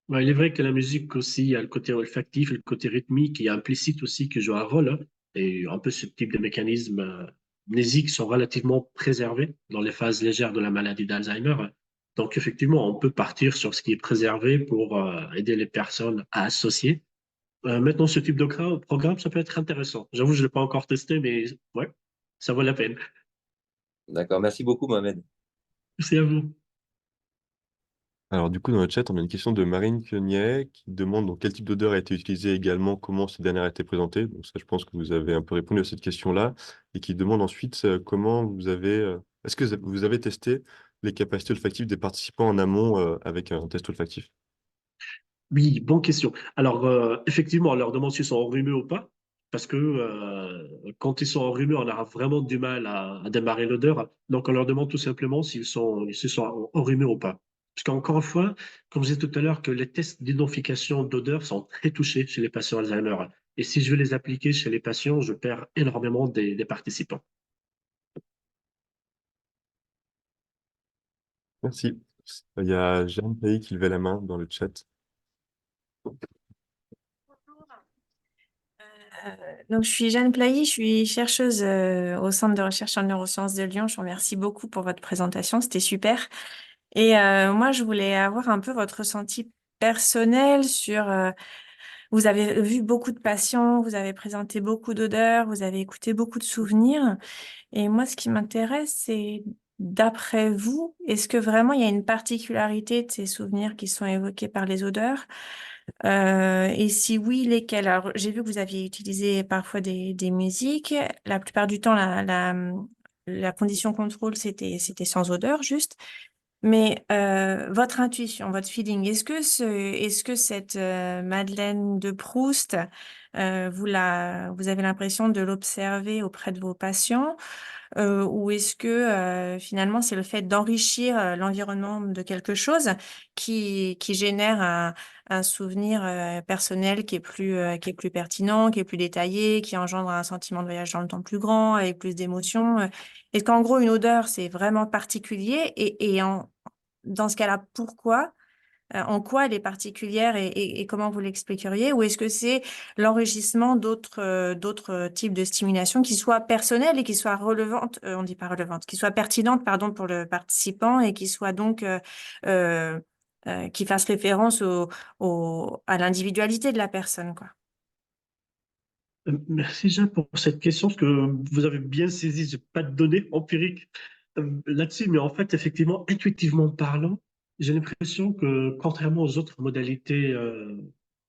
[SPEAKER 2] Ouais, il est vrai que la musique aussi, il y a le côté olfactif, le côté rythmique, il y a implicite aussi qui joue un rôle, hein. Et un peu ce type de mécanismes mnésiques sont relativement préservés dans les phases légères de la maladie d'Alzheimer. Donc effectivement, on peut partir sur ce qui est préservé pour aider les personnes à associer. Maintenant, ce type de programme, ça peut être intéressant. J'avoue, je ne l'ai pas encore testé, mais ouais, ça vaut la peine.
[SPEAKER 4] D'accord, merci beaucoup Mohamed.
[SPEAKER 2] Merci à vous.
[SPEAKER 1] Alors du coup, dans le chat, on a une question de Marine Queunier qui demande donc, quel type d'odeur a été utilisé également, comment cette dernière a été présentée. Donc ça, je pense que vous avez un peu répondu à cette question-là. Et qui demande ensuite comment vous avez... est-ce que vous avez testé les capacités olfactives des participants en amont avec un test olfactif?
[SPEAKER 2] Oui, bonne question. Alors, effectivement, on leur demande s'ils sont enrhumés ou pas, parce que quand ils sont enrhumés, on aura vraiment du mal à démarrer l'odeur. Donc, on leur demande tout simplement s'ils sont enrhumés ou pas. Parce qu'encore une fois, comme je disais tout à l'heure, que les tests d'identification d'odeur sont très touchés chez les patients Alzheimer. Et si je veux les appliquer chez les patients, je perds énormément des participants.
[SPEAKER 1] Merci. Il y a Jeanne Pays qui levait la main dans le chat.
[SPEAKER 5] Euh, donc, je suis Jeanne Plailly, je suis chercheuse au Centre de recherche en neurosciences de Lyon. Je vous remercie beaucoup pour votre présentation, c'était super. Et moi, je voulais avoir un peu votre ressenti personnel sur... vous avez vu beaucoup de patients, vous avez présenté beaucoup d'odeurs, vous avez écouté beaucoup de souvenirs. Et moi, ce qui m'intéresse, c'est, d'après vous, est-ce que vraiment il y a une particularité de ces souvenirs qui sont évoqués par les odeurs? Et si oui, lesquels? Alors, j'ai vu que vous aviez utilisé parfois des musiques. La plupart du temps, la condition contrôle, c'était sans odeur, juste. Mais votre intuition, votre feeling, est-ce que cette Madeleine de Proust, vous avez l'impression de l'observer auprès de vos patients, ou est-ce que finalement c'est le fait d'enrichir l'environnement de quelque chose qui génère un souvenir personnel qui est plus pertinent, qui est plus détaillé, qui engendre un sentiment de voyage dans le temps plus grand, avec plus d'émotions. Est-ce qu'en gros une odeur c'est vraiment particulier dans ce cas-là, pourquoi? En quoi elle est particulière et comment vous l'expliqueriez? Ou est-ce que c'est l'enrichissement d'autres types de stimulation qui soient personnelles et qui soient relevantes, on dit pas relevantes, qui soient pertinentes, pardon, pour le participant et qui soient donc euh, qui fassent référence à l'individualité de la personne, quoi.
[SPEAKER 2] Merci Jean pour cette question, parce que vous avez bien saisi, je n'ai pas de données empiriques là-dessus, mais en fait, effectivement, intuitivement parlant, j'ai l'impression que contrairement aux autres modalités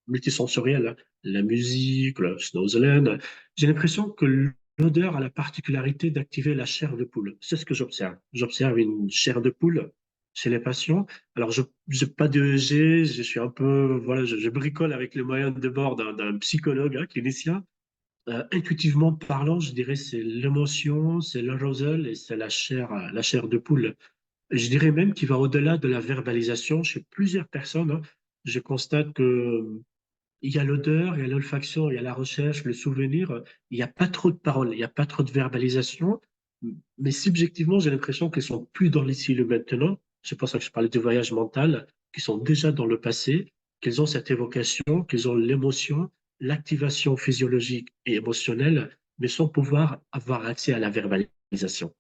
[SPEAKER 2] multisensorielles, hein, la musique, le Snowzelen, j'ai l'impression que l'odeur a la particularité d'activer la chair de poule. C'est ce que j'observe. J'observe une chair de poule chez les patients. Alors, je n'ai pas de EEG, je suis un peu, voilà, je bricole avec les moyens de bord d'un psychologue, hein, clinicien. Intuitivement parlant, je dirais c'est l'émotion, c'est l'arousal et c'est la chair de poule. Je dirais même qu'il va au-delà de la verbalisation chez plusieurs personnes, hein. Je constate que il y a l'odeur, il y a l'olfaction, il y a la recherche, le souvenir. Il n'y a pas trop de paroles, il n'y a pas trop de verbalisation. Mais subjectivement, j'ai l'impression qu'ils sont plus dans l'ici et le maintenant. C'est pour ça que je parlais du voyage mental, qu'ils sont déjà dans le passé, qu'ils ont cette évocation, qu'ils ont l'émotion, l'activation physiologique et émotionnelle, mais sans pouvoir avoir accès à la verbalisation.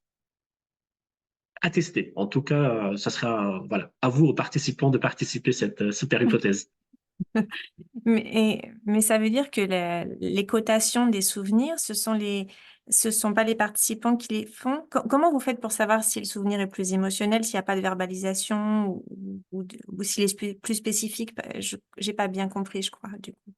[SPEAKER 2] À tester. En tout cas, ça sera voilà, à vous, aux participants, de participer à cette super hypothèse.
[SPEAKER 5] Mais ça veut dire que les cotations des souvenirs, ce sont pas les participants qui les font. Comment vous faites pour savoir si le souvenir est plus émotionnel, s'il n'y a pas de verbalisation ou s'il est plus spécifique? Je n'ai pas bien compris, je crois, du coup.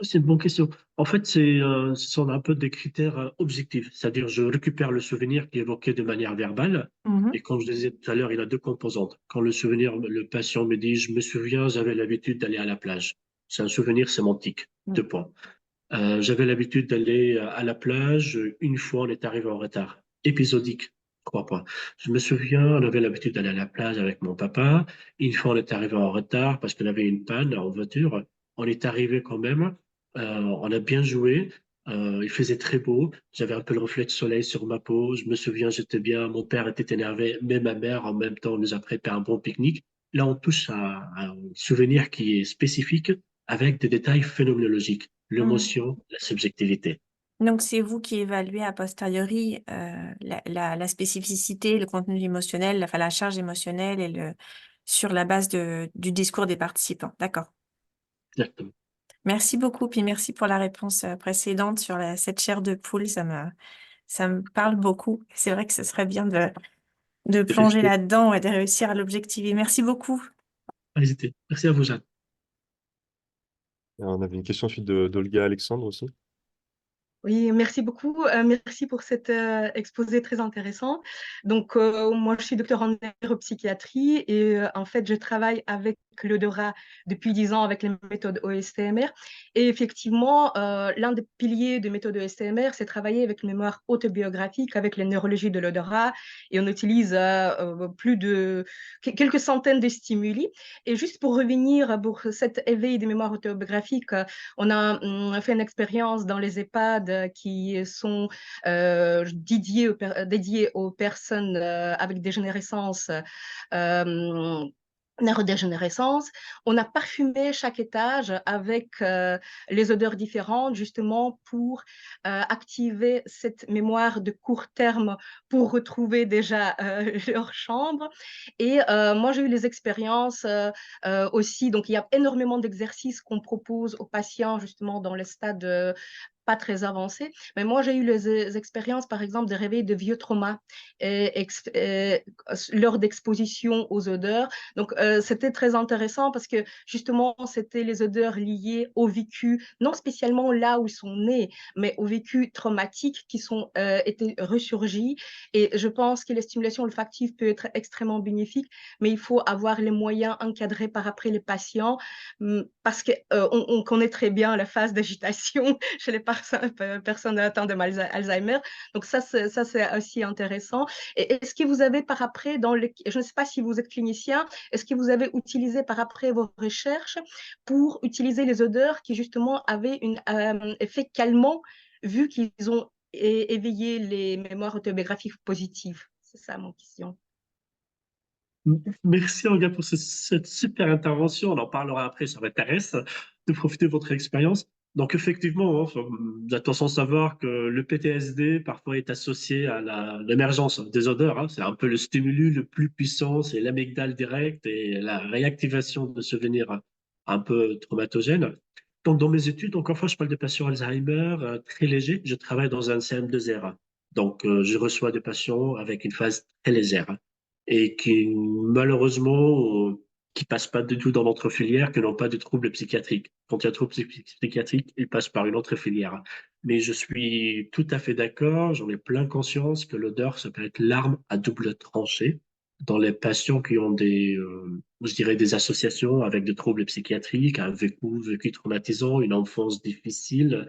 [SPEAKER 2] C'est une bonne question. En fait, ce sont un peu des critères objectifs. C'est-à-dire, je récupère le souvenir qui est évoqué de manière verbale.
[SPEAKER 5] Mhm.
[SPEAKER 2] Et comme je disais tout à l'heure, il a deux composantes. Quand le souvenir, le patient me dit, je me souviens, j'avais l'habitude d'aller à la plage. C'est un souvenir sémantique. Deux points. J'avais l'habitude d'aller à la plage. Une fois, on est arrivé en retard. Épisodique. Trois points. Je me souviens, on avait l'habitude d'aller à la plage avec mon papa. Une fois, on est arrivé en retard parce qu'on avait une panne en voiture. On est arrivé quand même. On a bien joué. Il faisait très beau. J'avais un peu le reflet de soleil sur ma peau. Je me souviens, j'étais bien. Mon père était énervé, mais ma mère, en même temps, nous a préparé un bon pique-nique. Là, on touche à un souvenir qui est spécifique avec des détails phénoménologiques,
[SPEAKER 5] Mhm.
[SPEAKER 2] l'émotion, la subjectivité.
[SPEAKER 5] Donc, c'est vous qui évaluez a posteriori la spécificité, le contenu émotionnel, enfin la charge émotionnelle sur la base du discours des participants. D'accord.
[SPEAKER 2] Exactement.
[SPEAKER 5] Merci beaucoup, puis merci pour la réponse précédente sur cette chair de poule. Ça me parle beaucoup. C'est vrai que ce serait bien de plonger
[SPEAKER 2] Effectivement,
[SPEAKER 5] là-dedans et de réussir à l'objectiver. Merci beaucoup.
[SPEAKER 2] pas hésiter. Merci à vous, Jeanne.
[SPEAKER 1] On avait une question ensuite d'Olga Alexandre aussi.
[SPEAKER 6] Oui, merci beaucoup. Merci pour cet exposé très intéressant. Donc, moi, je suis docteur en neuropsychiatrie et en fait, je travaille avec l'odorat depuis 10 ans avec les méthodes OSTMR. Et effectivement, l'un des piliers de méthode OSTMR, c'est travailler avec une mémoire autobiographique, avec les neurologies de l'odorat. Et on utilise plus de quelques centaines de stimuli. Et juste pour revenir pour cet éveil des mémoires autobiographiques, on a fait une expérience dans les EHPAD qui sont dédiés aux personnes avec dégénérescence neurodégénérescence. On a parfumé chaque étage avec les odeurs différentes, justement pour activer cette mémoire de court terme pour retrouver déjà leur chambre. Et moi, j'ai eu les expériences aussi. Donc, il y a énormément d'exercices qu'on propose aux patients, justement, dans les stades pas très avancés. Mais moi, j'ai eu les expériences, par exemple, de réveil de vieux traumas lors d'exposition aux odeurs. Donc, c'était très intéressant parce que, justement, c'était les odeurs liées au vécu, non spécialement là où ils sont nés, mais au vécu traumatique qui sont été ressurgis. Et je pense que la stimulation olfactive peut être extrêmement bénéfique, mais il faut avoir les moyens encadrés par après les patients parce qu'on on connaît très bien la phase d'agitation chez les personnes atteintes de Alzheimer. Donc ça, c'est aussi intéressant. Et est-ce que vous avez par après, je ne sais pas si vous êtes clinicien, est-ce que vous avez utilisé par après vos recherches pour utiliser les odeurs qui justement avaient un effet calmant vu qu'ils ont éveillé les mémoires autobiographiques positives? C'est ça mon question.
[SPEAKER 2] Merci, Olga, pour cette super intervention. On en parlera après, ça m'intéresse de profiter de votre expérience. Donc, effectivement, hein, vous êtes sans savoir que le PTSD parfois est associé à l'émergence des odeurs, hein. C'est un peu le stimulus le plus puissant, c'est l'amygdale directe et la réactivation de souvenirs un peu traumatogènes. Donc, dans mes études, encore une fois, je parle de patients Alzheimer très légers. Je travaille dans un CM2R. Donc, je reçois des patients avec une phase très légère et qui malheureusement qui passent pas du tout dans notre filière, qui n'ont pas de troubles psychiatriques. Quand il y a troubles psychiatriques, ils passent par une autre filière. Mais je suis tout à fait d'accord, j'en ai plein conscience que l'odeur, ça peut être l'arme à double tranchée dans les patients qui ont je dirais, des associations avec des troubles psychiatriques, un vécu traumatisant, une enfance difficile,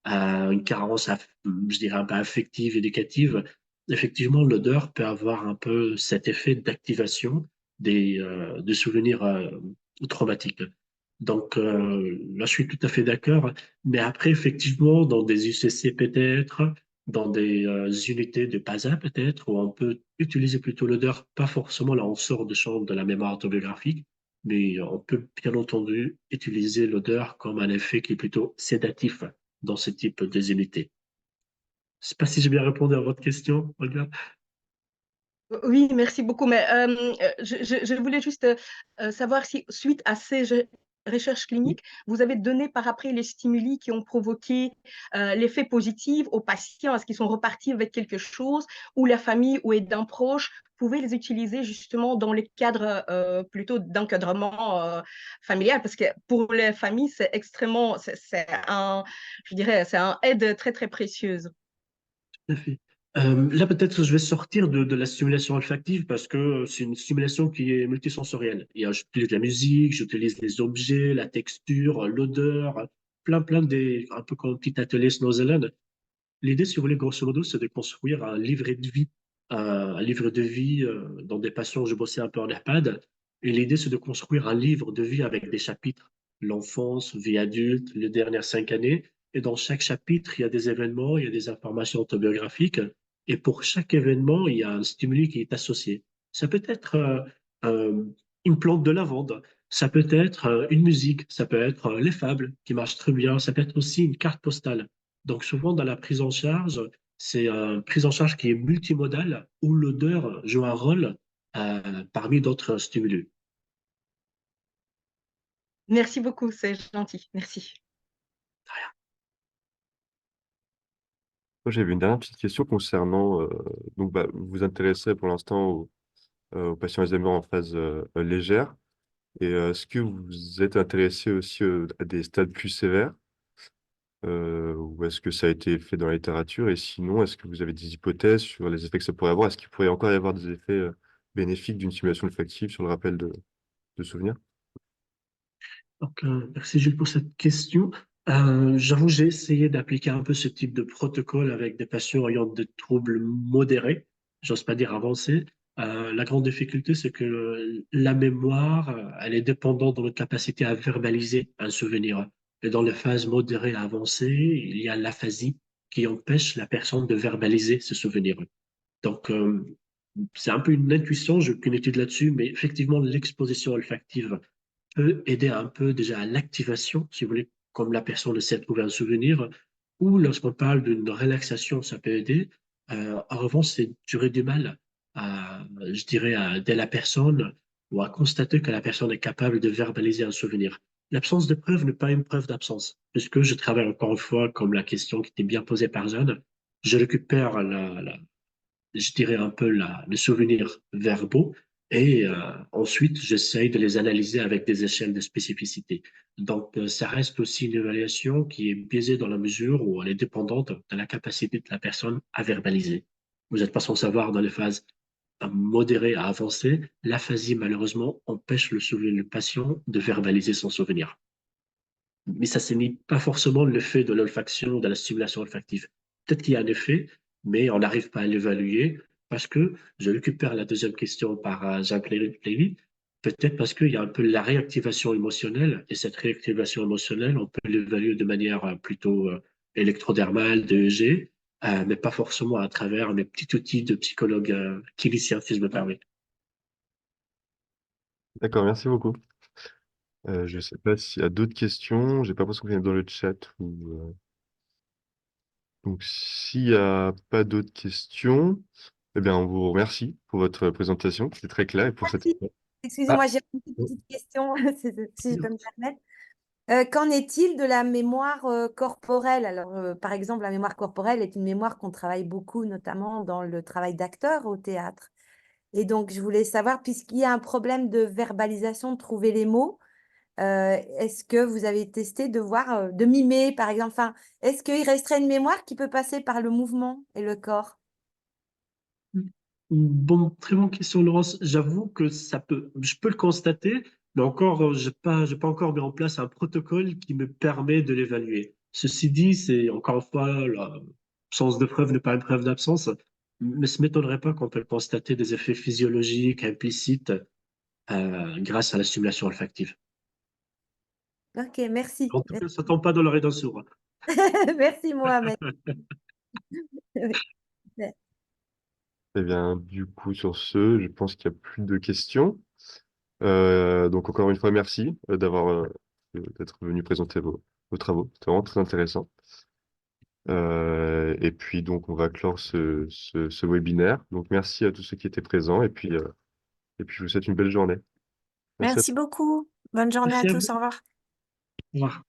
[SPEAKER 2] une carence, je dirais, un peu affective, éducative. effectivement, l'odeur peut avoir un peu cet effet d'activation des souvenirs traumatiques. Donc là, je suis tout à fait d'accord. Mais après, effectivement, dans des UCC peut-être, dans des unités de PASA peut-être, où on peut utiliser plutôt l'odeur, pas forcément là, on sort de champ de la mémoire autobiographique, mais on peut bien entendu utiliser l'odeur comme un effet qui est plutôt sédatif dans ce type de unités. Je ne sais pas si j'ai bien répondu à votre question, Olga.
[SPEAKER 6] Oui, merci beaucoup. Mais je voulais juste savoir si, suite à ces recherches cliniques, vous avez donné par après les stimuli qui ont provoqué l'effet positif aux patients. Est-ce qu'ils sont repartis avec quelque chose ou la famille ou aidants proches pouvaient les utiliser justement dans les cadres plutôt d'encadrement familial? Parce que pour les familles, c'est extrêmement, c'est un, je dirais, c'est un aide très, très précieuse.
[SPEAKER 2] Tout à fait. Là, peut-être je vais sortir de la stimulation olfactive parce que c'est une stimulation qui est multisensorielle. J'utilise la musique, j'utilise les objets, la texture, l'odeur, plein des, un peu comme un petit atelier Snow-Zealand. L'idée, si vous voulez, grosso modo, c'est de construire un livret de vie. Un livre de vie dans des passions, je bossais un peu en EHPAD. Et l'idée, c'est de construire un livre de vie avec des chapitres. L'enfance, vie adulte, les dernières 5 années. Et dans chaque chapitre, il y a des événements, il y a des informations autobiographiques. Et pour chaque événement, il y a un stimuli qui est associé. Ça peut être euh, une plante de lavande, ça peut être une musique, ça peut être les fables qui marchent très bien, ça peut être aussi une carte postale. Donc souvent dans la prise en charge, c'est une prise en charge qui est multimodale où l'odeur joue un rôle parmi d'autres stimulus.
[SPEAKER 6] Merci beaucoup, c'est gentil. Merci.
[SPEAKER 1] Moi, j'avais une dernière petite question concernant, donc bah, vous vous intéressez pour l'instant aux patients Alzheimer en phase légère. Et est-ce que vous êtes intéressé aussi à des stades plus sévères ou est-ce que ça a été fait dans la littérature? Et sinon, est-ce que vous avez des hypothèses sur les effets que ça pourrait avoir? Est-ce qu'il pourrait encore y avoir des effets bénéfiques d'une stimulation olfactive sur le rappel de souvenirs?
[SPEAKER 2] Donc, merci Jules pour cette question. J'avoue, j'ai essayé d'appliquer un peu ce type de protocole avec des patients ayant des troubles modérés, j'ose pas dire avancés. La grande difficulté, c'est que la mémoire, elle est dépendante de notre capacité à verbaliser un souvenir. Et dans les phases modérées à avancées, il y a l'aphasie qui empêche la personne de verbaliser ce souvenir. Donc, c'est un peu une intuition, j'ai aucune étude là-dessus, mais effectivement, l'exposition olfactive peut aider un peu déjà à l'activation, si vous voulez, comme la personne essaie de trouver un souvenir, ou lorsqu'on parle d'une relaxation, ça peut aider. En revanche, c'est j'aurais du mal à, je dirais, à aider la personne ou à constater que la personne est capable de verbaliser un souvenir. L'absence de preuve n'est pas une preuve d'absence, puisque je travaille encore une fois comme la question qui était bien posée par Jeanne. Je récupère je dirais un peu les souvenirs verbaux et ensuite j'essaye de les analyser avec des échelles de spécificité. Donc ça reste aussi une évaluation qui est biaisée dans la mesure où elle est dépendante de la capacité de la personne à verbaliser. Vous n'êtes pas sans savoir dans les phases modérées à avancées, l'aphasie malheureusement empêche le patient de verbaliser son souvenir. Mais ça, ce n'est pas forcément l'effet de l'olfaction, de la stimulation olfactive. Peut-être qu'il y a un effet, mais on n'arrive pas à l'évaluer parce que, je récupère la deuxième question par Jacques Lévy, peut-être parce qu'il y a un peu la réactivation émotionnelle, et cette réactivation émotionnelle, on peut l'évaluer de manière plutôt électrodermale, d'EEG, mais pas forcément à travers les petits outils de psychologue clinicien, si je me permets.
[SPEAKER 1] D'accord, merci beaucoup. Je ne sais pas s'il y a d'autres questions. J'ai pas l'impression qu'il y en a dans le chat. Donc, s'il n'y a pas d'autres questions, eh bien, on vous remercie pour votre présentation. C'était très clair et pour cette...
[SPEAKER 3] Merci.
[SPEAKER 1] Ah,
[SPEAKER 3] Excusez-moi, j'ai une petite question, si je peux me permettre. Qu'en est-il de la mémoire corporelle? Alors, par exemple, la mémoire corporelle est une mémoire qu'on travaille beaucoup, notamment dans le travail d'acteur au théâtre. Et donc, je voulais savoir, puisqu'il y a un problème de verbalisation, de trouver les mots, est-ce que vous avez testé de voir, de mimer, par exemple, enfin, est-ce qu'il resterait une mémoire qui peut passer par le mouvement et le corps?
[SPEAKER 2] Bon, très bonne question, Laurence. J'avoue que je peux le constater, mais encore, j'ai pas encore mis en place un protocole qui me permet de l'évaluer. Ceci dit, c'est encore une fois, l'absence de preuve n'est pas une preuve d'absence. mais ce ne m'étonnerait pas qu'on peut constater des effets physiologiques implicites grâce à la stimulation olfactive.
[SPEAKER 3] Ok, merci.
[SPEAKER 2] En tout cas, ça ne tombe pas dans l'oreille d'un sourd.
[SPEAKER 3] Merci, Mohamed.
[SPEAKER 1] Eh bien, du coup, sur ce, je pense qu'il n'y a plus de questions. Donc, encore une fois, merci d'être venu présenter vos travaux. C'était vraiment très intéressant. Et puis, donc, on va clore ce webinaire. Donc, merci à tous ceux qui étaient présents. Et puis, je vous souhaite une belle journée. Merci à
[SPEAKER 5] Merci beaucoup. Bonne journée à
[SPEAKER 2] Merci à
[SPEAKER 5] tous.
[SPEAKER 2] vous.
[SPEAKER 5] Au revoir.
[SPEAKER 2] Au revoir.